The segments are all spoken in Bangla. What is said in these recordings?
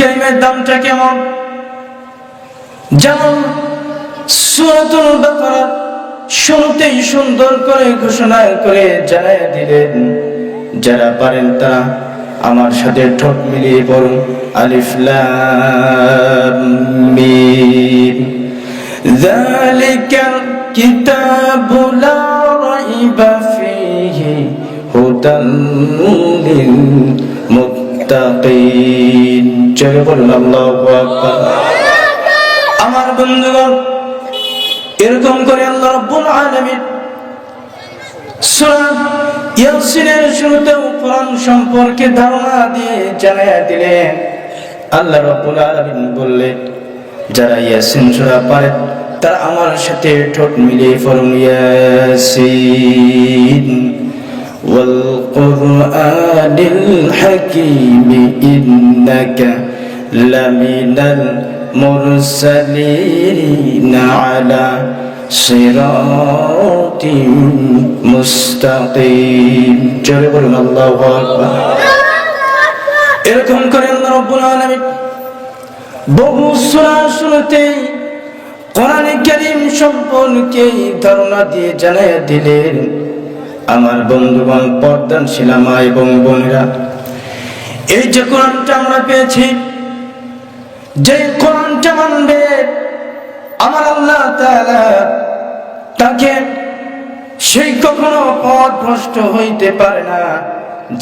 কারীমের দামটা কেমন? যেমন সূরাতুল বাকারা শুরুতেই সুন্দর করে ঘোষণা করে জানায় দিলেন, যারা পারেন তারা আমার সাথে ঠোঁট মিলিয়ে পড়ুন, আলিফ লাম মিম। যালিকাল কিতাবু লা রাইবা ফীহি হুদাল লিল মুত্তাকিন। জোরে বলুন আল্লাহু আকবার। আমার বন্ধুগণ, এরকম করে আল্লাহ রাব্বুল আলামিন সূরা ইয়াসিনের শুরুতেও কোরআন সম্পর্কে ধারণা দিয়ে জানায়া দিলেন। আল্লাহ রাব্বুল আলামিন বললেন, যারা ইয়াসিন সূরা পড়ে তারা আমার সাথে ঠোঁট মিলিয়ে পড়ুন, ইয়াসিন ওয়াল কুরআনিল হাকীম ইন্নাকা লামিনাল মুরসালিনা আলা সিরাতিম মুস্তাকিম। জোরে বলুন আল্লাহু আকবার। এরকম করে আল্লাহ রাব্বুল আলামিন বহু সূরা শুরুতেই কোরআনে কারীম সম্পর্কে ধারণা দিয়ে জানায়া দিলেন। আমার বন্ধুগণ, পর্দানশীল মা এবং বোনেরা, এই যে কোরআনটা আমরা পেয়েছি, যে কোরআনটা মানবে আমার আল্লাহ তাআলা তাকে সেই কখনো পথভ্রষ্ট হইতে পারে না।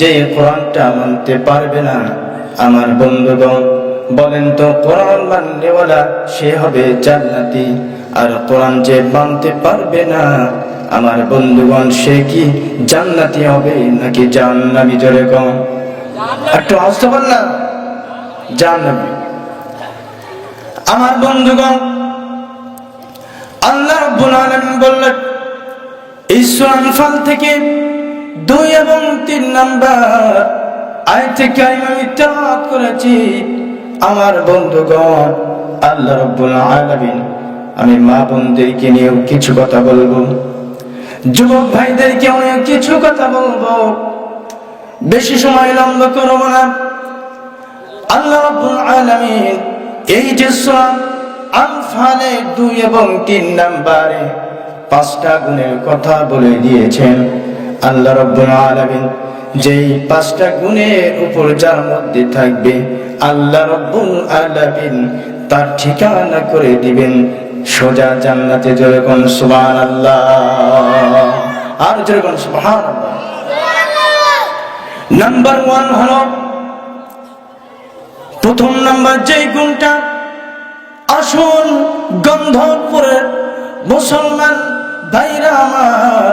যে কোরআনটা মানতে পারবে না, আমার বন্ধুগণ বলেন তো, কোরআন মানলেওয়ালা সে হবে জান্নাতি, আর কোরআন যে মানতে পারবে না, আমার বন্ধুগণ সে কি জান্নাতি হবে নাকি জাহান্নামী? জোরে কম, একটু আসতে পারলাম, জাহান্নামী। আমার বন্ধুগণ, আল্লাহ রাব্বুল আলামিন বললেন এই সূরা আনফাল থেকে 2 এবং 3 নাম্বার আয়াতে কারিমা আমি তেলাওয়াত করেছি। আমার বন্ধুগণ, আল্লাহ রাব্বুল আলামিন, আমি মা বোনদেরকে নিয়েও কিছু কথা বলবো, যুবক ভাইদেরকে নিয়েও কিছু কথা বলবো, বেশি সময় লম্বা করব না। আল্লাহ রাব্বুল আলামিন এই যে সূরা আনফালে 2 এবং 3 নম্বরে 5টা গুণের কথা বলে দিয়েছেন। আল্লাহ রাব্বুল আলামিন যেই 5টা গুণের উপর যার মধ্যে থাকবে, আল্লাহ রাব্বুল আলামিন তার ঠিকানা করে দিবেন সোজা জান্নাতে। জোরে কোন সুবহানাল্লাহ, আর জোরে কোন সুবহানাল্লাহ। নাম্বার 1 হলো, প্রথম নাম্বার যেই গুণটা, আসুন গন্ধপুরের মুসলমান ভাইরা আমার,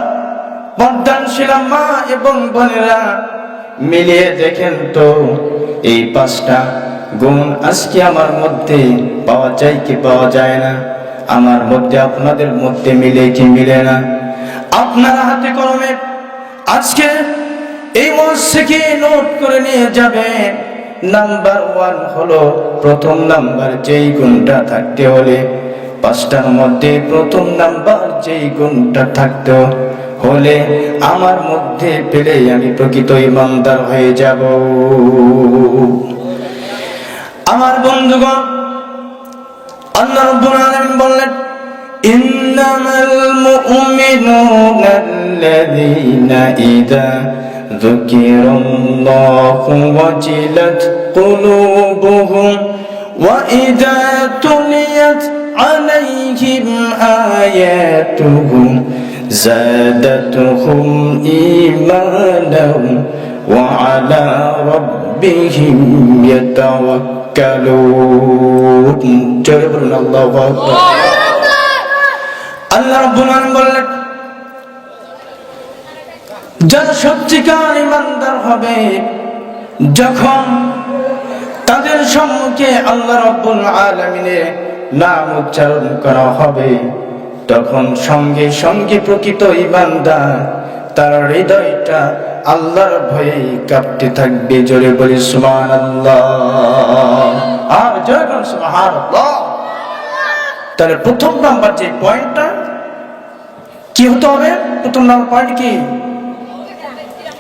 পর্দানশীল মা এবং বোনেরা, মিলিয়ে দেখেন তো এই 5টা গুণ আজকে আমার মধ্যে পাওয়া যায় কি পাওয়া যায় না? আমার মধ্যে আপনাদের মধ্যে মিলে কি মিলে না? আপনারা হাতে কলমে আজকে এই মসজিদে নোট করে নিয়ে যাবেন। নাম্বার 1 হলো, প্রথম নাম্বার যেই গুণটা থাকতে হলে, 5টার মধ্যে প্রথম নাম্বার যেই গুণটা থাকতে হলে আমার মধ্যে পেলে আমি প্রকৃত ঈমানদার হয়ে যাব। আমার বন্ধুগণ, আল্লাহ রাব্বুল আলামিন বললেন, ইন্নামাল মুমিনুনা আল্লাযীনা ইযা যুকিরাল্লাহু ওয়াজিলাত কুলুবুহুম ওয়া ইযা তুলিয়াত আলাইহিম আয়াতুহু যাদাতুহুম ঈমানান ওয়া আলা রাব্বিহিম ইয়াতাওয়াক্কালুন। জোরে বলুন আল্লাহু আকবার। আল্লাহ রাব্বুল আলামিন বললেন, যারা সত্যিকার ঈমানদার হবে, যখন তাদের সম্মুখে আল্লাহ রাব্বুল আলামিনের নাম উচ্চারণ করা হবে, তখন সঙ্গে সঙ্গে প্রকৃত ঈমানদার তার হৃদয়টা আল্লাহর ভয়ে কাঁপতে থাকবে। জোরে বলি সুবহানাল্লাহ, আর জোরে বলি সুবহানাল্লাহ। তাহলে প্রথম নাম্বার যে পয়েন্টটা কি হতে হবে, প্রথম নাম্বার পয়েন্ট কি?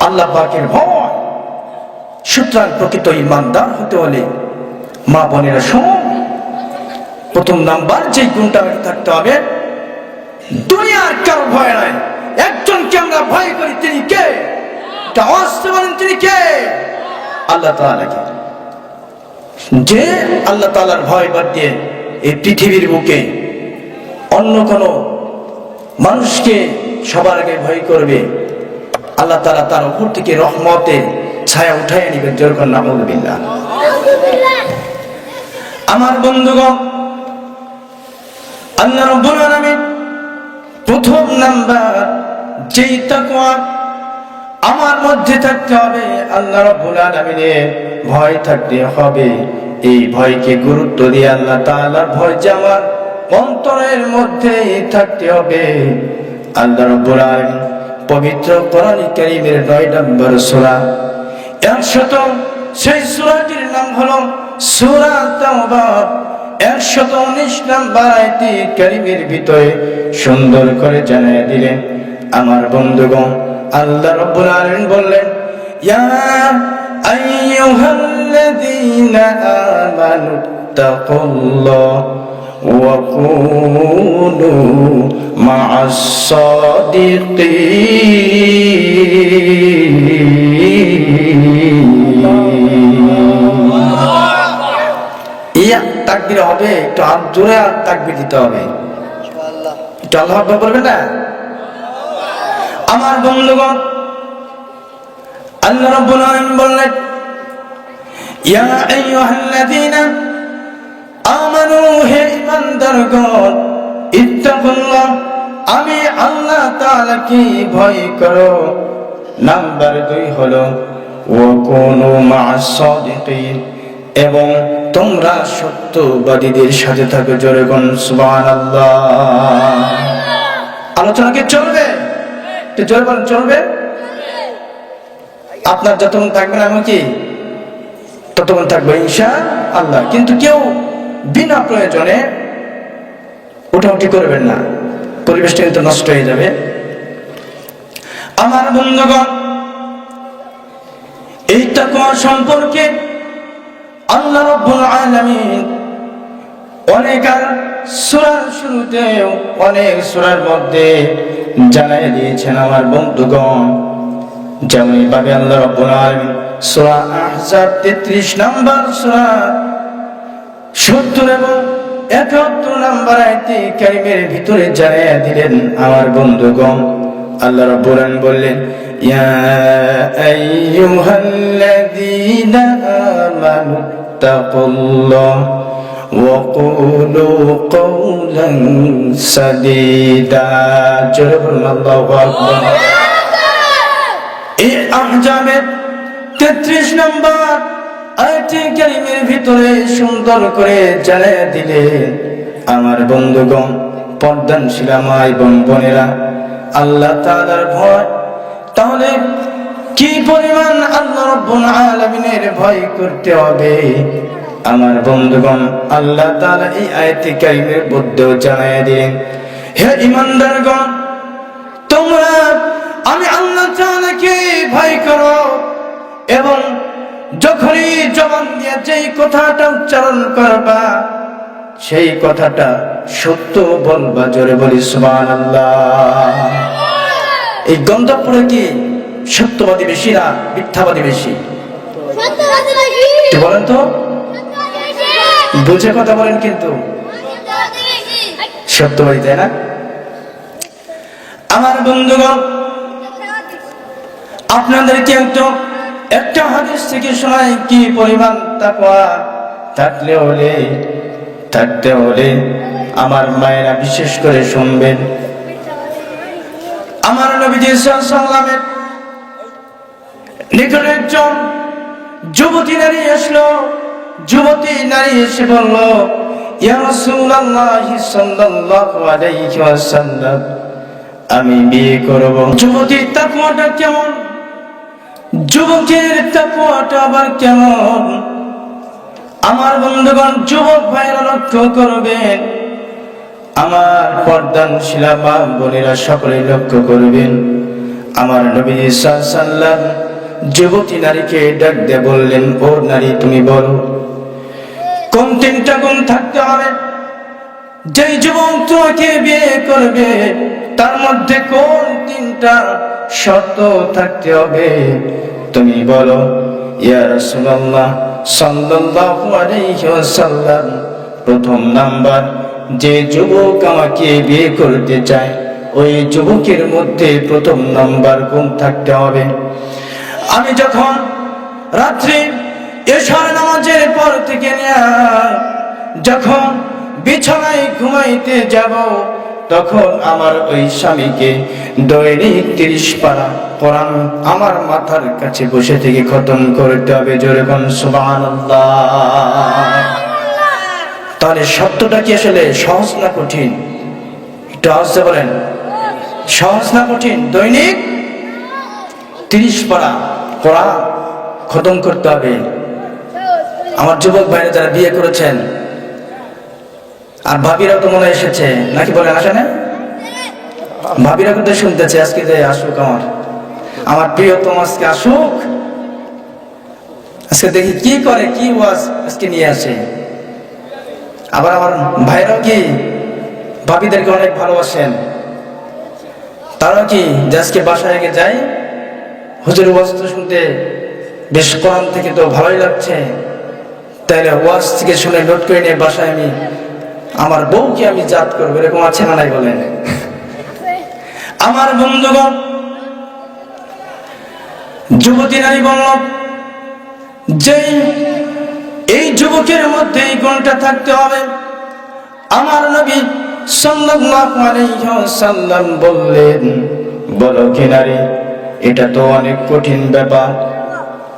আল্লাহ পাকের ভয়। সুতরাং প্রকৃত ঈমানদার হতে হলে মা বোনেরা শোন, প্রথম নাম্বার যে গুণটা থাকতে হবে, দুনিয়ার কারো ভয় নাই, একজনকে আমরা ভয় করি, তিনি কে? বলেন তিনি কে? আল্লাহ তাআলাকে। যে আল্লাহ তাআলার ভয় বাদ দিয়ে এই পৃথিবীর বুকে অন্য কোন মানুষকে সবার আগে ভয় করবে, আল্লাহ তাআলা তার উপর থেকে রহমতের ছায়া উঠাইয়া নিবেন। যেরকম নাউযুবিল্লাহ। আমার বন্ধুগণ, আল্লাহ রাব্বুল আলামিন প্রথম নাম্বার যেই তাকওয়া আমার মধ্যে থাকতে হবে, আল্লাহ রাব্বুল আলামিনের ভয় থাকতে হবে। এই ভয়কে গুরুত্ব দিয়ে আল্লাহ তাআলার ভয় যে আমার অন্তরের মধ্যে থাকতে হবে। আল্লাহ রাব্বুল আলামিন পবিত্র কোরআন কারীমের 9 নম্বর সূরা 100, সেই সূরাটির নাম হলো সূরা তাওবা, 119 নম্বর আয়াতে কারীমের ভিতরে সুন্দর করে জানিয়ে দিলেন। আমার বন্ধুগণ, আল্লাহ রাব্বুল আলামিন বললেন, ইয়া আইয়ুহাল্লাযীনা আমানু তাকুল্লাহ ওয়া কুনু মা'আস সাদিকিন। ইয়া তাকবীর হবে, একটু হাত জোরে আর তাকবীর দিতে হবে। ইনশাআল্লাহ একটু আল্লাহু আকবার বলবেন না? আমার বন্ধুগণ, আল্লাহ রাব্বুল আলামিন বললেন, ইয়া আইয়ুহাল্লাযীনা আমানু, হে ঈমানদারগণ, ইত্তাকুল্লাহ, আমি আল্লাহ তাআলাকে ভয় করো। নাম্বার 2 হলো ওয়া কুনু মা'আস সাদিকিন, এবং তোমরা সত্যবাদীদের সাথে থাকো। জোরে বলুন সুবহানাল্লাহ। আলোচনা কি চলবে? একটু জোরে বলুন, চলবে? আপনার যতক্ষণ থাকবেন আমি কি ততক্ষণ থাকবো ইনশাআল্লাহ। কিন্তু কেউ বিনা প্রয়োজনে উঠাউঠি করবেন না, পরিবেশটা কিন্তু নষ্ট হয়ে যাবে। আমার বন্ধুগণ, এই তাকওয়া সম্পর্কে আল্লাহ রাব্বুল আলামিন অনেক সূরার শুরুতে, অনেক সূরার মধ্যে জানাই দিয়েছেন। আমার বন্ধুগণ, যেমন ভাবে আল্লাহ রাব্বুল আলামিন সূরা আহজাব 33 নম্বর সূরা 70 এবং 71 নম্বর আয়াতে কারিমের ভিতরে জানিয়ে দিলেন। আমার বন্ধুগণ, আল্লাহ রাব্বুল আলামিন বললেন, ইয়া আইয়ুহাল্লাযীনা আমানু তাকুল্লাহ ওয়া কুলু কওলান সাদীদা। জোরে বলুন আল্লাহু আকবার। এই আহজাবের 33 নম্বর আয়াতে কারিমের ভিতরে সুন্দর করে জানিয়ে দিলেন। আমার বন্ধুগণ, পর্দানশীলা মা এবং বোনেরা, আল্লাহ তাআলার ভয় তাহলে কি পরিমাণ আল্লাহ রাব্বুল আলামিনের ভয় করতে হবে। আমার বন্ধুগণ, আল্লাহ তাআলা এই আয়াতে কারিমের মধ্যে জানিয়ে দিলেন, হে ঈমানদারগণ, তোমরা আমি আল্লাহ তাআলাকে ভয় করো, এবং যখনই জবান দিয়ে যেই কথাটা উচ্চারণ করবা সেই কথাটা সত্য বলবা। জোরে বলি সুবহানাল্লাহ। এই গন্তব্যে কি সত্যবাদী বেশি না মিথ্যাবাদী বেশি? বলেন তো, বুঝে কথা বলেন, কিন্তু সত্যবাদী, তাই না? আমার বন্ধুগণ, আপনাদেরকে একটা হাদিস থেকে শোনাই কি পরিমাণ তাকওয়া থাকতে হলে আমার মায়েরা বিশেষ করে শুনবেন। আমার নবীজি সাল্লাল্লাহু আলাইহি ওয়াসাল্লামের নিকটে একজন যুবতী নারী আসলো। যুবতী নারী এসে বলল, ইয়া রাসূলুল্লাহ সাল্লাল্লাহু আলাইহি ওয়াসাল্লাম, আমি বিয়ে করব। যুবতীর তাকওয়াটা কেমন, যুবকের তাকওয়াটা আবার কেমন? আমার বন্ধুগণ, যুবক ভাইরা লক্ষ্য করবেন, আমার পর্দানশীলা মা বোনেরা সকলে লক্ষ্য করবেন। আমার নবী সাল্লাল্লাহু আলাইহি ওয়াসাল্লাম যুবতী নারীকে ডাক দিয়ে বললেন, ও নারী, তুমি বলো কোন তিনটা গুণ থাকতে হবে? যেই যুবক তোমাকে বিয়ে করবে তার মধ্যে কোন তিনটা শর্ত থাকতে হবে? তুমি বলো, ইয়া রাসূলুল্লাহ সাল্লাল্লাহু আলাইহি ওয়াসাল্লাম, প্রথম নাম্বার, যে যুবক আমাকে বিয়ে করতে চায় ওই যুবকের মধ্যে প্রথম নাম্বার গুণ থাকতে হবে, আমি যখন রাত্রি এশার নামাজের পর থেকে যখন বিছানায় ঘুমাইতে যাব তখন আমার ওই স্বামীকে দৈনিক 30 পারা কোরআন আমার মাথার কাছে বসে থেকে খতম করতে হবে। জোরে কোন সুবহানাল্লাহ। তাহলে শব্দটা কি আসলে সহজ না কঠিন? একটু আওয়াজে বলেন, সহজ না কঠিন? দৈনিক 30 পারা কোরআন খতম করতে হবে। আমার যুবক ভাইরা যারা বিয়ে করেছেন আর ভাবিরাও তো মনে এসেছে নাকি, বলেন আসে না? ভাবিরা কিন্তু শুনতেছে আজকে যে আসুক আমার প্রিয়তম আজকে আসুক, আজকে দেখি কি করে, কি ওয়াজ আজকে নিয়ে আসে। আবার আমার ভাইরাও কি ভাবিদেরকে অনেক ভালোবাসেন, তারাও কি যে আজকে বাসায় যাই হুজুর ওয়াজ তো শুনতে বেশ কোরআন থেকে তো ভালোই লাগছে, তাইলে ওয়াজ থেকে শুনে নোট করে নিয়ে বাসায় আমি আমার বউকে আমি জাত করবো, এরকম আছে না নাই বলেন? আমার বন্ধুগণ, যুবতী নারী বলল যে এই যুবকের মধ্যে এই গুণটা থাকতে হবে। আমার নবী সাল্লাল্লাহু আলাইহি ওয়াসাল্লাম বললেন, বলো কি নারী, এটা তো অনেক কঠিন ব্যাপার।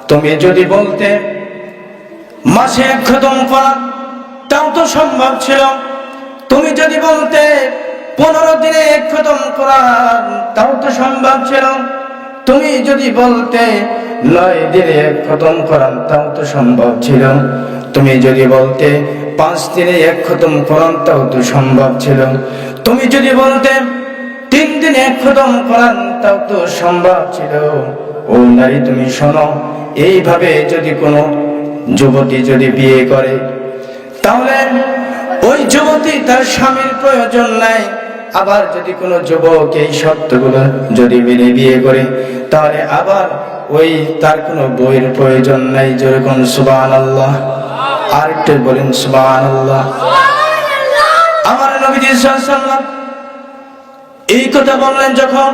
তুমি যদি বলতে মাসে 1 খতম করা তাও তো সম্ভব ছিল, তুমি যদি বলতে 15 দিনে 1 খতম করা তাও তো সম্ভব ছিল, তুমি যদি বলতে 9 দিনে 1 খতম করান তাও তো সম্ভব ছিল, তুমি যদি বলতে 5 দিনে 1 খতম করান তাও তো সম্ভব ছিল, তুমি যদি বলতে 3 দিনে 1 খতম করান তাও তো সম্ভব ছিল। ও নারী তুমি শোনো, এইভাবে যদি কোনো যুবতী যদি বিয়ে করে তাহলে ওই যুবতী তার স্বামীর প্রয়োজন নাই। আবার যদি কোনো যুবক এই শর্তগুলো যদি মেনে বিয়ে করে তাহলে আবার ওই তার কোনো বইয়ের প্রয়োজন নাই। যেরকম সুবহানাল্লাহ, আর একটু বলেন সুবহানাল্লাহ। আমার নবীজি সাল্লাল্লাহু আলাইহি ওয়াসাল্লাম এই কথা বললেন যখন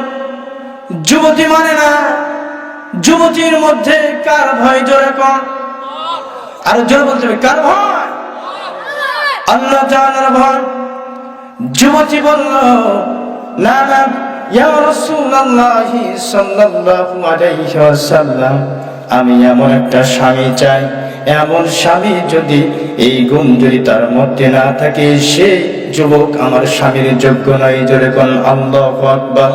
যুবতী মানে না, যুবতীর মধ্যে কার ভয়? যেরকম আর জোরে বলতে হবে, কার ভয়? আল্লাহ তাআলার ভয়। যুবতী বলল, না না ইয়া রাসূলুল্লাহ সাল্লাল্লাহু আলাইহি ওয়াসাল্লাম, আমি এমন একটা স্বামী চাই, এমন স্বামী যদি এই গুণ যদি তার মধ্যে না থাকে সেই যুবক আমার স্বামীর যোগ্য নয়। জোরে কোন আল্লাহু আকবার।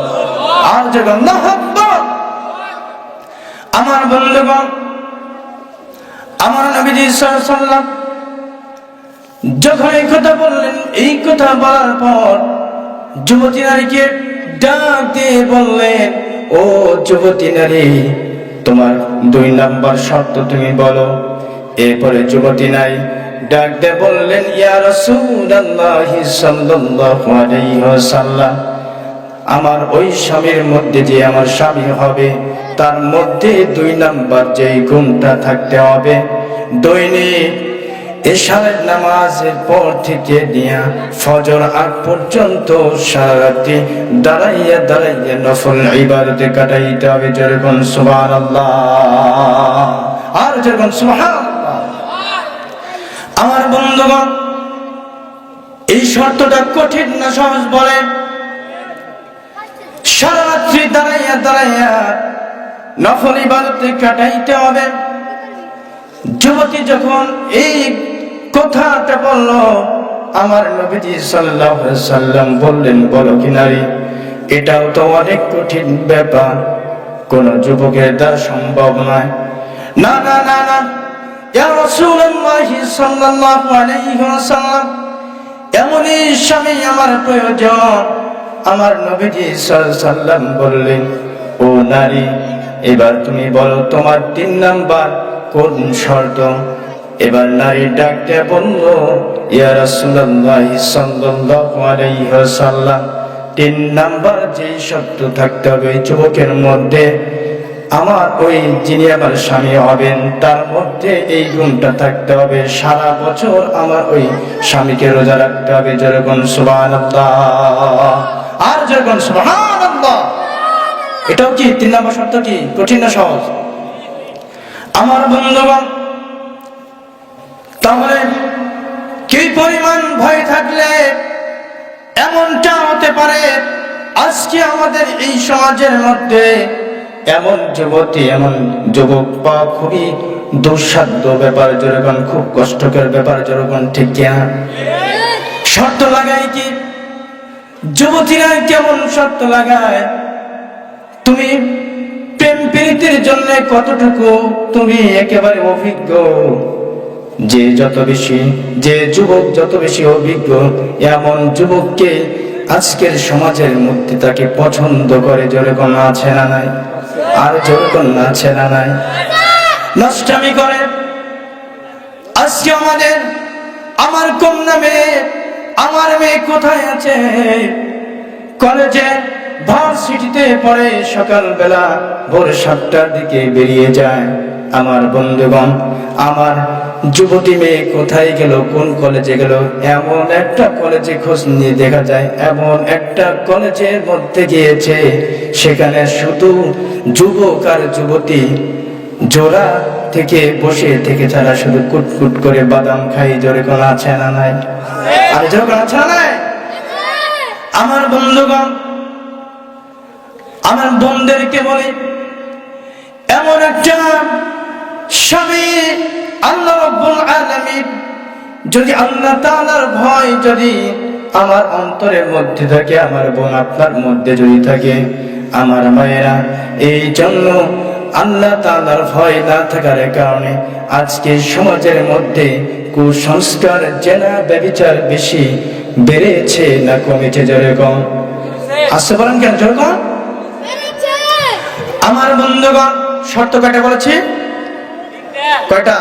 আর যখন আল্লাহু আকবার। আমার বন্ধুগণ, আমার নবীজি সাল্লাল্লাহু আলাইহি ওয়াসাল্লাম যখন এই কথা বললেন, এই কথা বলার পর যুবতী নারীকে ডাক দিয়ে বললেন, ও যুবতী নারী, তোমার 2 নাম্বার শর্ত তুমি বলো। এরপরে যুবতী নারী ডাক দিয়ে বললেন, ইয়া রাসূলুল্লাহ সাল্লাল্লাহু আলাইহি ওয়াসাল্লাম, আমার ওই স্বামীর মধ্যে যে আমার স্বামী হবে তার মধ্যে 2 নাম্বার যেই গুণটা থাকতে হবে, দৈনিক এশারের নামাজের পর থেকে নিয়ে ফজর আগ পর্যন্ত সারা রাত্রি দাঁড়াইয়া দাঁড়াইয়া নফল ইবাদতে কাটাইতে হবে। যেরকম সুবহানাল্লাহ, আর যেরকম সুবহানাল্লাহ। আমার বন্ধুগণ, এই শর্তটা কঠিন না সহজ বলেন? সারা রাত্রি দাঁড়াইয়া দাঁড়াইয়া নফল ইবাদতে কাটাইতে হবে। যুবতী যখন এই কথাটা বলল, আমার নবীজি সাল্লাল্লাহু আলাইহি ওয়াসাল্লাম বললেন, বলো কি নারী, এটাও তো অনেক কঠিন ব্যাপার, কোন যুবকের দ্বারা সম্ভব নয়। না না না না ইয়া রাসূলুল্লাহ সাল্লাল্লাহু আলাইহি ওয়াসাল্লাম, এমনই স্বামী আমার প্রয়োজন। আমার নবীজি সাল্লাল্লাহু আলাইহি ওয়াসাল্লাম বললেন, ও নারী, এবার তুমি বলো তোমার 3 নাম্বার কোন শর্ত? এবার নারী ডাকতে বলল, ইয়া রাসূলুল্লাহ সাল্লাল্লাহু আলাইহি ওয়াসাল্লাম, 3 নাম্বার যে শর্ত থাকতে হবে যুবকের মধ্যে, আমার ওই যিনি আমার স্বামী হবেন তার মধ্যে এই গুণটা থাকতে হবে, সারা বছর আমার ওই স্বামীকে রোজা রাখতে হবে। যেরকম সুবহানাল্লাহ, আর যেরকম সুবহানাল্লাহ। এটাও কি 3 নম্বর শর্ত? কি কঠিন না সহজ? আমার বন্ধুগণ, তাহলে কি পরিমাণ ভয় থাকলে এমনটা হতে পারে আজকে আমাদের এই সমাজের মধ্যে এমন যুবতী, এমন যুবক পাওয়া খুবই দুঃসাধ্য ব্যাপার, যেরকম খুব কষ্টকর ব্যাপার, যেরকম ঠিক কিনা? শর্ত লাগায় কি যুবতীরা কেমন শর্ত লাগায়? তুমি প্রেম প্রীতির জন্য কতটুকু তুমি একেবারে অভিজ্ঞ? যে যুবক যত বেশি অভিজ্ঞ, এমন যুবককে আজকের সমাজের মধ্যে তাকে পছন্দ করে। যেরকম আছে না নাই? আর যেরকম আছে না নাই? নষ্টামি করে। আজকে আমার কন্যা মেয়ে, আমার মেয়ে কোথায় আছে? কলেজে ভার্সিটিতে পড়ে, সকালবেলা ভোর 7টার দিকে বেরিয়ে যায়। আমার বন্ধুগণ, আমার যুবতী মেয়ে কোথায় গেল, কোন কলেজে গেল? এমন একটা কলেজে খোঁজ নিয়ে দেখা যায়, এমন একটা কলেজের মধ্যে গিয়েছে, সেখানে শুধু যুবক আর যুবতী জোড়া থেকে বসে থেকে তারা শুধু কুটকুট করে বাদাম খাই। জোরে কোন আছে না নাই? আর জোরে কোন আছে না নাই? আমার বন্ধুগণ, আমার বোনদেরকে বলি, এমন একটা স্বামী আল্লাহ রাব্বুল আলামিন, যদি আল্লাহ তাআলার ভয় যদি আমার অন্তরের মধ্যে থাকে, আমার বোন আপনার মধ্যে যদি থাকে, আমার মায়েরা, এই জন্য আল্লাহ তাআলার ভয় না থাকার কারণে আজকে সমাজের মধ্যে কুসংস্কার, জেনা, ব্যভিচার বেশি বেড়েছে না কমেছে? যেরকম আসতে পারেন কেন? যেরকম আমার বন্ধুগণ, শর্ত কয়টা বলেছি? কয়টা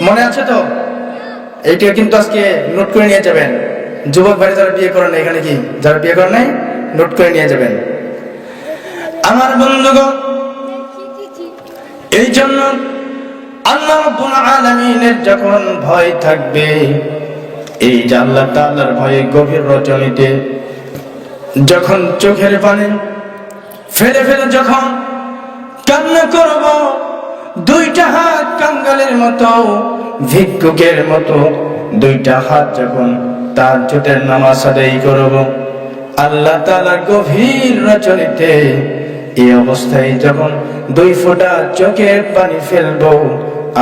মনে আছে তো? এইটা কিন্তু আজকে নোট করে নিয়ে যাবেন। যুবক ভাই যারা বিয়ে করেন, এখানে কি যারা বিয়ে করেন নাই, নোট করে নিয়ে যাবেন। আমার বন্ধুগণ, এই জন্য আল্লাহ রাব্বুল আলামিনের যখন ভয় থাকবে, এই যে আল্লাহ তাআলার ভয়ে গভীর রজনীতে যখন চোখের পানি ফেলে ফেলে যখন কান্না করব, 2টা হাত কাঙ্গালের মতো, ভিক্ষুকের মতো 2টা হাত যখন তাহাজ্জুদের নামাজ আদায় করব, আল্লাহ তাআলার গভীর রজনীতে এই অবস্থায় যখন 2 ফোঁটা চোখের পানি ফেলবো,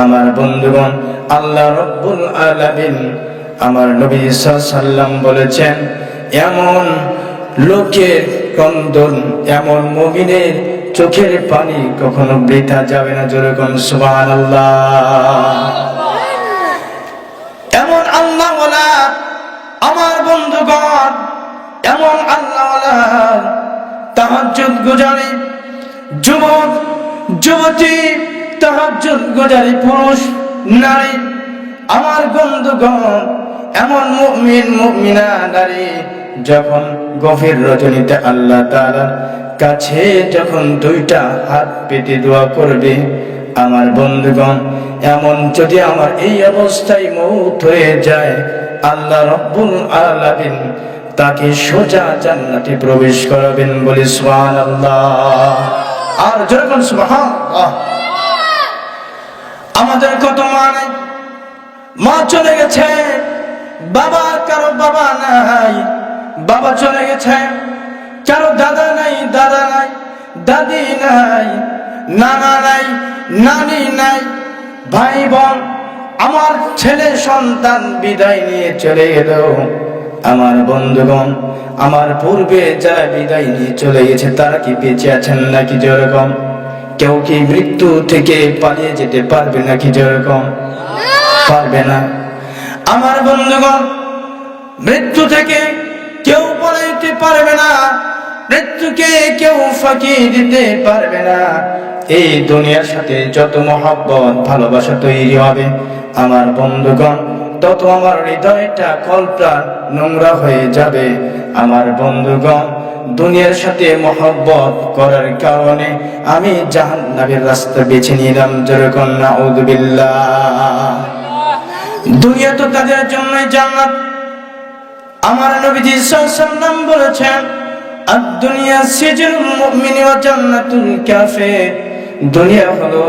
আমার বন্ধুগণ, আল্লাহ রাব্বুল আলামিন, আমার নবী সাল্লাল্লাহু আলাইহি ওয়াসাল্লাম বলেছেন, এমন লোকের ক্রন্দন, এমন মুমিনের চোখের পানি কখনো বৃথা যাবে না। যেরকম সুবহানাল্লাহ। এমন আল্লাহওয়ালা আমার বন্ধুগণ, এমন আল্লাহওয়ালা তাহাজ্জুদ গুজারি যুবক যুবতী, তাহাজ্জুদ গুজারি পুরুষ নারী, আমার বন্ধুগণ, এমন মুমিন মুমিনা নারী যখন গভীর রজনীতে আল্লাহ তাআলার কাছে যখন 2টা হাত পেতে দোয়া করবে, আমার বন্ধুগণ, এমন যদি আমার এই অবস্থায় মওত হয়ে যায়, আল্লাহ রাব্বুল আলামিন তাকে সোজা জান্নাতে প্রবেশ করাবেন। বলি সুবহানাল্লাহ। আর যখন সুবহানাল্লাহ। আমাদের কত মা নাই, মা চলে গেছে, বাবা, কারো বাবা নাই, বাবা চলে গেছে, কারো দাদা নাই, দাদা নাই, দাদি নাই, নানা নাই, নানি নাই, ভাই বোন। আমার ছেলে সন্তান বিদায় নিয়ে চলে গেল। আমার বন্ধুগণ, আমার পূর্বে যারা বিদায় নিয়ে চলে গেছে তারা কি বেঁচে আছেন নাকি? যেরকম কেউ কি মৃত্যু থেকে পালিয়ে যেতে পারবে নাকি? যেরকম পারবে না। আমার বন্ধুগণ, মৃত্যু থেকে কেউ পালাইতে পারবে না, মৃত্যুকে কেউ ফাঁকি দিতে পারবে না। এই দুনিয়ার সাথে যত মহব্বত ভালোবাসা তৈরি হবে, আমার বন্ধুগণ তত আমার হৃদয়টা কলটা নোংরা হয়ে যাবে। আমার বন্ধুগণ দুনিয়ার সাথে মহব্বত করার কারণে আমি জাহান্নামের রাস্তা বেছে নিলাম। যেরকম নাউযুবিল্লাহ। দুনিয়া তো তাদের জন্যই জান্নাত। আমার নবীজি সাল্লাল্লাহু আলাইহি ওয়াসাল্লাম বলেছেন, আদ-দুনিয়া সিজনুল মুমিনি ওয়া জান্নাতুল কাফির। দুনিয়া হলো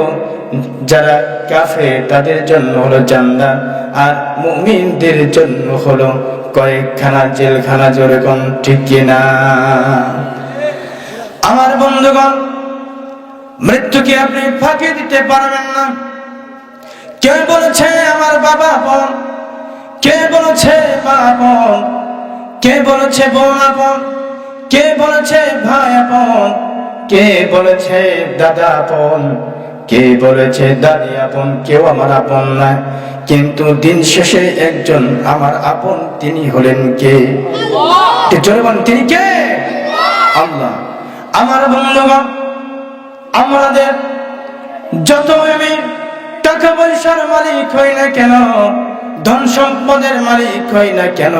যারা কাফের তাদের জন্য হলো জান্নাত, আর মুমিনদের জন্য হলো কয়েকখানা জেলখানা। যেরকম ঠিক কিনা? আমার বন্ধুগণ মৃত্যুকে আপনি ফাঁকি দিতে পারবেন না। কে বলেছে আমার বাবা আপন? কে বলেছে মা আপন? কে বলেছে বোন আপন? কে বলেছে ভাই আপন? কে বলেছে দাদা আপন? কে বলেছে দাদি আপন? কেউ আমার আপন না, কিন্তু দিন শেষে একজন আমার আপন, তিনি হলেন কে? তিনি কে? আল্লাহ। আমার বন্ধুগণ আমাদের যত আমি টাকা পয়সার মালিক হই না কেন, ধন সম্পদের মালিক হই না কেন,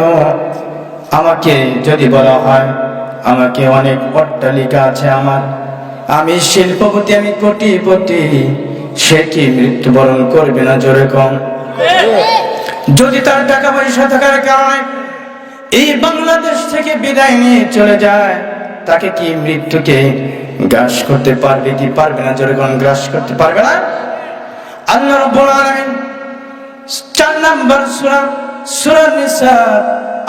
আমাকে যদি বলা হয় আমাকে অনেক অট্টালিকা আছে, আমি শিল্পপতি, আমি কোটিপতি, সে কি মৃত্যুবরণ করবে না? জোরে কম। যদি তার টাকা পয়সা থাকার কারণে এই বাংলাদেশ থেকে বিদায় নিয়ে চলে যায়, তাকে কি মৃত্যুকে গ্রাস করতে পারবে কি পারবে না? জোরে কম। গ্রাস করতে পারবে না। আল্লাহ রাব্বুল আলামিন 4 নম্বর সূরা নিসা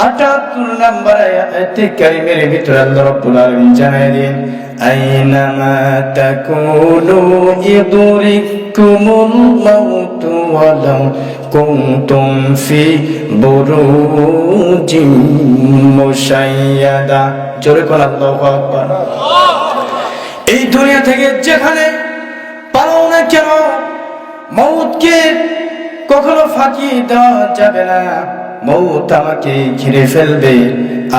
78 নম্বর আয়াতে কারিমের ভিতরে আল্লাহ রাব্বুল আলামিন জানায় দেন, আইনামা তাকুনু ইদরিকুমুল মাউতু ওয়ালাউ কুনতুম ফি বুরুজিম মুশাইয়াদা। জোরে কোন আল্লাহু আকবার। এই দুনিয়া থেকে যেখানে পালাও না কেন, মৌতকে কখনো ফাঁকি দেওয়া যাবে না। মৌত আমাকে ঘিরে ফেলবে।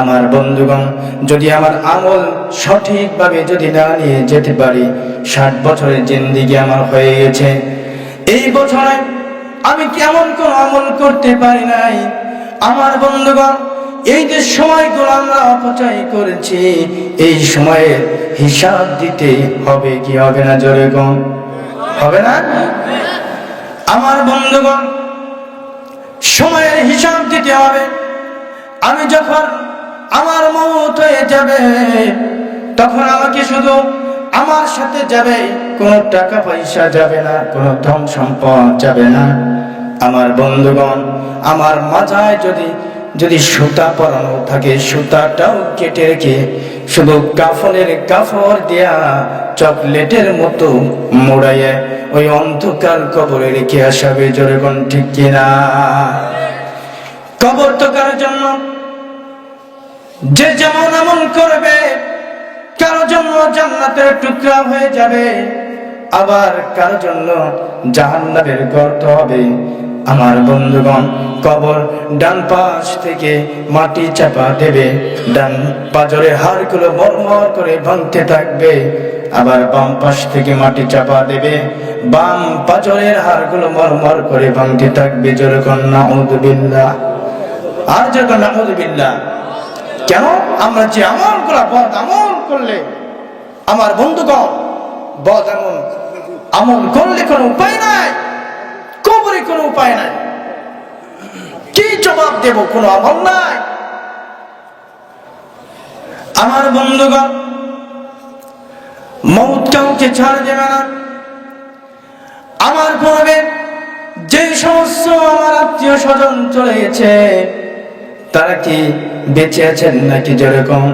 আমার বন্ধুগণ যদি আমার আমল সঠিকভাবে যদি না নিয়ে যেতে পারি, 60 বছরের জিন্দেগি আমার হয়ে গেছে, এই বছরে আমি কেমন কোন আমল করতে পারি নাই। আমার বন্ধুগণ এই যে সময়গুলো আমরা অপচয় করেছি, এই সময়ের হিসাব দিতে হবে কি হবে না? জোরে কম। হবে না? আমার বন্ধুগণ সময়ের হিসাব দিতে হবে। আমি যখন আমার মওত হয়ে যাবে, তখন আমাকে শুধু আমার সাথে যাবে, কোনো টাকা পয়সা যাবে না, কোনো ধন সম্পদ যাবে না। আমার বন্ধুগণ আমার মাথায় যদি সুতা পরানো থাকে, সুতাটাও কেটে রেখে শুধু কাফনের কাপড় দেয়া চকলেটের মতো মোড়াইয়া ওই অন্ধকার কবরে রেখে আসাবে। জোরে কোন ঠিক কিনা? কবর তো কারোর জন্য যে যেমন আমল করবে, কারো জন্য জান্নাতের টুকরা হয়ে যাবে, আবার কারো জন্য জাহান্নামের গর্ত হবে। আমার বন্ধুগণ কবর ডান পাশ থেকে মাটি চাপা দেবে, ডান পাজরের হাড়গুলো মরমর করে ভাঙতে থাকবে, আবার বাম পাশ থেকে মাটি চাপা দেবে, বাম পাজরের হাড়গুলো মরমর করে ভাঙতে থাকবে। যেরকম নাউযুবিল্লাহ। আর যখন নাউযুবিল্লাহ, কেন? আমরা যে আমলগুলো বদ আমল করলে, আমার বন্ধুগণ বদ আমল করলে কোনো উপায় নাই, কবরে কোনো উপায় নাই। কি জবাব দেব? কোনো আমল নাই। আমার বন্ধুগণ মওত কাউকে ছাড় দেবে না। আমার পূর্বে যে সমস্ত আমার আত্মীয় স্বজন চলে গেছে, তারা কি বেঁচে আছেন নাকি? যেরকম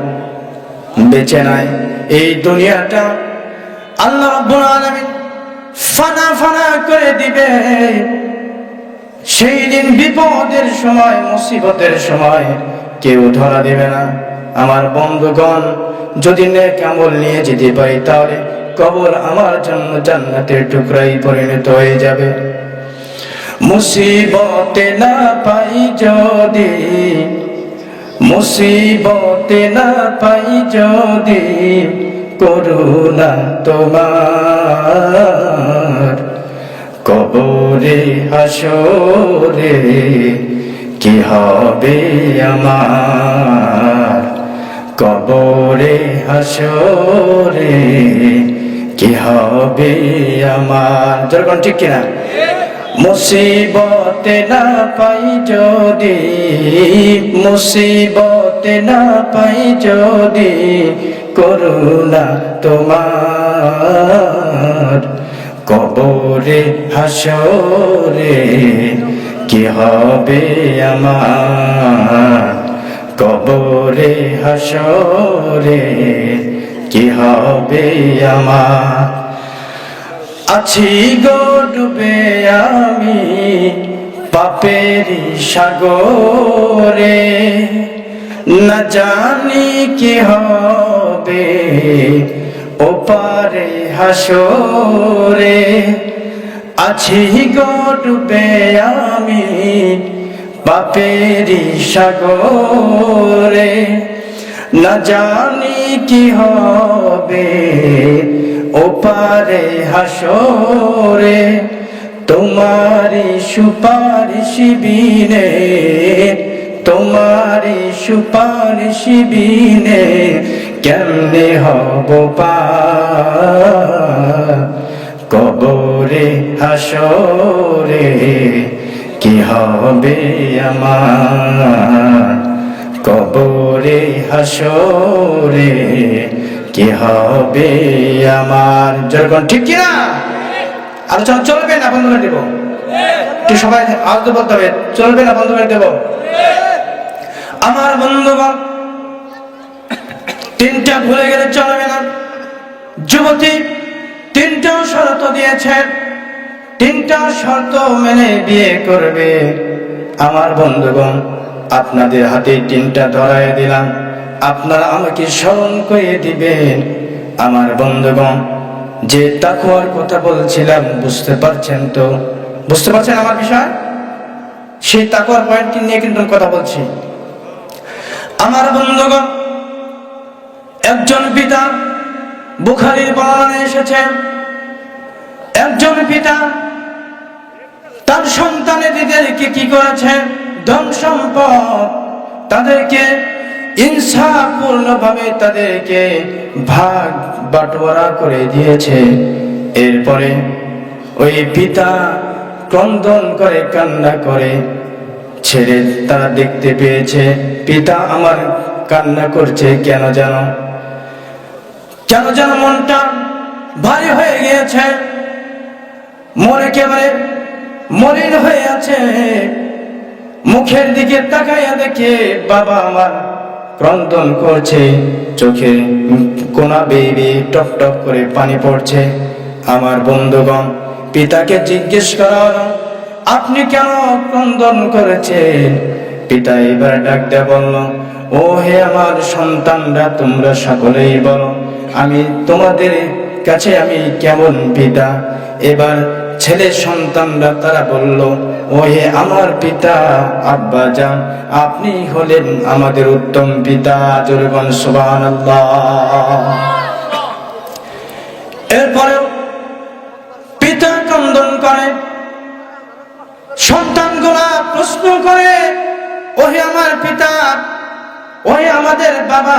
বেঁচে নাই। এই দুনিয়াটা আল্লাহ রাব্বুল আলামিন ফানা ফানা করে দিবে। সেই দিন বিপদের সময়, মুসিবতের সময় কেউ ধরা দেবে না। আমার বন্ধুগণ যদি নেক আমল নিয়ে যেতে পারি, তাহলে কবর আমার জন্য জান্নাতের টুকরাই পরিণত হয়ে যাবে। মুসিবতে না পাই যদি, মুসিবতে না পাই যদি, করুণা তোমার কবর কবরে হাসরে কি হবে আমার, কবরে হাসরে কি হবে আমার। যখন ঠিক কিনা? মুসিবতে না পাই যদি, মুসিবতে না পাই যদি করুণা তোমার, কবরে হাসরে কি হবে আমার, কবরে হাসরে কি হবে আমার। আছি গো ডুবে আমি পাপেরি সাগরে, না জানি কি হবে ওপারে হাসরে। আছি গো ডুবে আমি পাপেরি সাগরে, না জানি কি হবে ওপারে হাসরে। তোমারি সুপারিশ বিনে, তোমারি সুপারিশ বিনে কেমনে হব পার, কবরে হাসরে কি হবে আমার, কবরে হাসরে কি হবে আমার। যখন ঠিক কিনা? আলোচনা চলবে না বন্ধ করে দেব? একটু সবাই আওয়াজ বলতে হবে, চলবে না বন্ধ করে দেব? আমার বন্ধুগণ, তিনটা ভুলে গেলে চলবে না। যুবতী তিনটা শর্ত দিয়েছেন, তিনটা শর্ত মেনে বিয়ে করবে। আমার বন্ধুগণ, আপনাদের হাতে তিনটা ধরায় দিলাম, আপনারা আমাকে স্মরণ করে দিবেন। আমার বন্ধুগণ, যে তাকওয়ার কথা বলছিলাম, বুঝতে পারছেন তো? বুঝতে পারছেন আমার বিষয়? সেই তাকওয়ার পয়েন্ট নিয়ে কিন্তু কথা বলছি। আমার বন্ধুগণ, একজন পিতা, বুখারীর বর্ণনায় এসেছে, একজন পিতা তার সন্তানেদেরকে কি করেছে? ধন সম্পদ তাদেরকে ইনসাফপূর্ণভাবে তাদেরকে ভাগ বাটোয়ারা করে দিয়েছে। এরপরে ওই পিতা ক্রন্দন করে, কান্না করে, ছেলে তারা দেখতে পেয়েছে পিতা আমার কান্না করছে, কেন জানো? কেন যেন মনটা ভারী হয়ে গিয়েছে, মন একেবারে মলিন হয়ে আছে। মুখের দিকে তাকাইয়া দেখে বাবা আমার ক্রন্দন করছে, চোখে কোনা বেয়ে বেয়ে টপ টপ করে পানি পড়ছে। আমার বন্ধুগণ, পিতাকে জিজ্ঞেস করা হলো, আপনি কেন ক্রন্দন করেছেন? পিতা এবার ডাক দিয়ে বলল, ও হে আমার সন্তানরা, তোমরা সকলেই বলো আমি তোমাদের কাছে আমি কেমন পিতা। এবার ছেলে সন্তানরা তারা বলল, ও হে আমার পিতা, আব্বা জান, আপনি হলেন আমাদের উত্তম পিতা। জোরে বলেন সুবহানাল্লাহ। এরপরেও পিতা ক্রন্দন করে, সন্তানগুলা প্রশ্ন করে, ও হে আমার পিতা, ও হে আমাদের বাবা,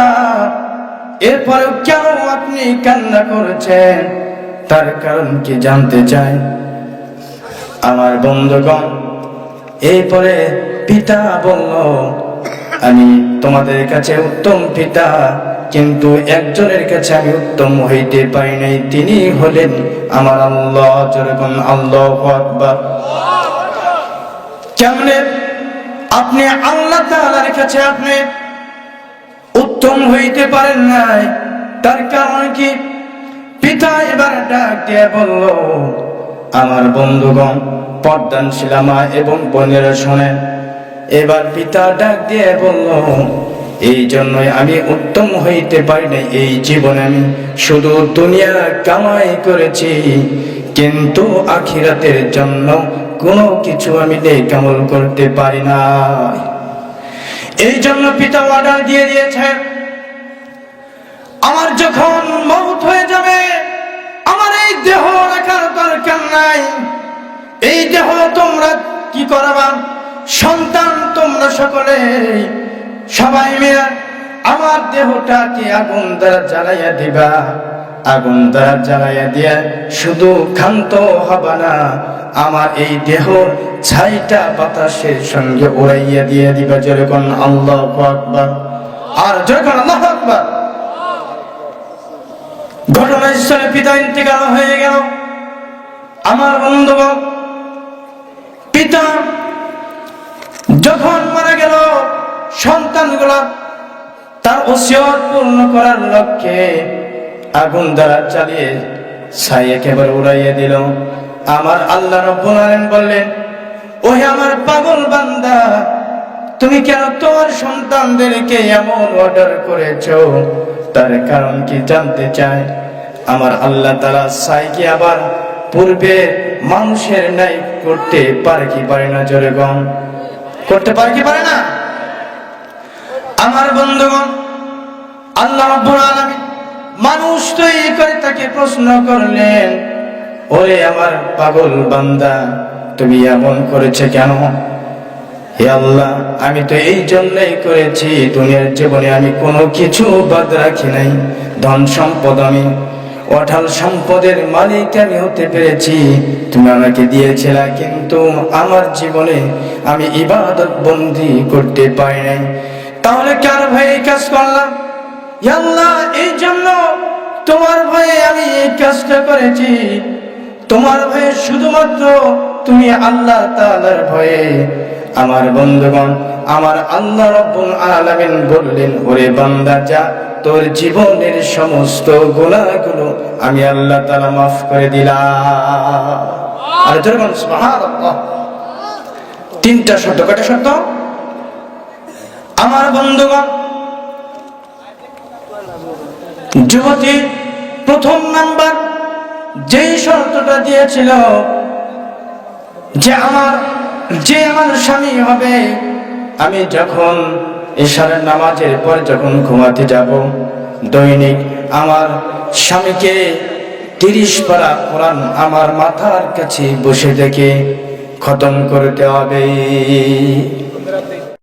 এরপরেও কেন আপনি কান্না করেছেন? তার কারণ কি জানতে চাই। আমার বন্ধুগণ, এরপরে পিতা বলল, আমি তোমাদের কাছে উত্তম পিতা, কিন্তু একজনের কাছে আমি উত্তম হইতে পারি নাই, তিনি হলেন আমার আল্লাহ। যেরকম আল্লাহু আকবার। কেমনে আপনি আল্লাহ তাআলার কাছে আপনি উত্তম হইতে পারেন নাই? তার কারণ কি? পিতা এবার ডাক দিয়ে বলল, আমার বন্ধুগণ, পর্দানশীলা মা এবং বোনেরা শোনেন। এবার পিতা ডাক দিয়ে বলল, এই জন্যই আমি উত্তম হইতে পারি না। এই জীবনে আমি শুধু দুনিয়া কামাই করেছি, কিন্তু আখিরাতের জন্য কোনো কিছু আমি নেক আমল করতে পারি না। এই জন্য পিতা অর্ডার দিয়ে দিয়েছে, আমার যখন মওত হয়ে যাবে, আমার এই দেহ রাখার দরকার নাই, এই দেহ তোমরা কি করবা? সন্তান তোমরা সকলে সবাই মিলে আমার দেহটাকে আগুন দ্বারা জ্বালাইয়া দিবা। আগুন দ্বারা জ্বালাইয়া দিয়া শুধু ক্ষান্ত হবা না, আমার এই দেহ ছাইটা বাতাসের সঙ্গে উড়াইয়া দিয়ে দিবা। যেরকম আল্লাহু আকবার, আর যখন আল্লাহু আকবার। ঘটনাস্থলে পিতা ইন্তেকাল হয়ে গেল। আমার বন্ধুগণ, পিতা যখন মারা গেল, সন্তানগুলা তার ওসিয়ত পূর্ণ করার লক্ষ্যে আগুন দ্বারা চালিয়ে ছাই একেবারে উড়াইয়া দিল। আমার আল্লাহ রাব্বুল আলামিন বললেন, ওহে আমার পাগল বান্দা, তুমি কেন তোমার সন্তানদেরকে এমন অর্ডার করেছো? তার কারণ কি জানতে চায়? আমার আল্লাহ তাআলা ছাইকে আবার পূর্বে মানুষের ন্যায় করতে পারে কি পারে না? জোরে গণ করতে পারে কি পারে না? আমার বন্ধুগণ, আল্লাহ রাব্বুল আলামিন মানুষ তৈরি করে তাকে প্রশ্ন করলেন, ওরে আমার পাগল বান্দা, তুমি এমন করেছে কেন? হে আল্লাহ, আমি তো এই জন্যই করেছি, দুনিয়ার জীবনে আমি কোনো কিছু বাদ রাখি নাই। ধন সম্পদ, আমি অঢাল সম্পদের মালিক আমি হতে পেরেছি, তুমি আমাকে দিয়েছিলা, কিন্তু আমার জীবনে আমি ইবাদত বন্দি করতে পারি নাই। তাহলে কার ভয়ে কাজ করলাম? হে আল্লাহ, এই জন্য তোমার ভয়ে আমি এই কাজটা করেছি। তোমার ভয়ে, শুধুমাত্র তুমি আল্লাহ তাআলার ভয়ে। আমার বন্ধুগণ, আমার আল্লাহ রাব্বুল আলামিন বললেন, ওরে বান্দা, যা, তোর জীবনের সমস্ত গুনাহগুলো আমি আল্লাহ তাআলা মাফ করে দিলাম। আর যখন সুবহানাল্লাহ, তিনটা শব্দ, কয়টা শব্দ? আমার বন্ধুগণ, যুবতী প্রথম নাম্বার যেই শর্তটা দিয়েছিল যে আমার স্বামী হবে, আমি যখন ইশারের নামাজের পর যখন ঘুমাতে যাব, দৈনিক আমার স্বামীকে 30 পারা কোরআন আমার মাথার কাছে বসে থেকে খতম করতে হবে।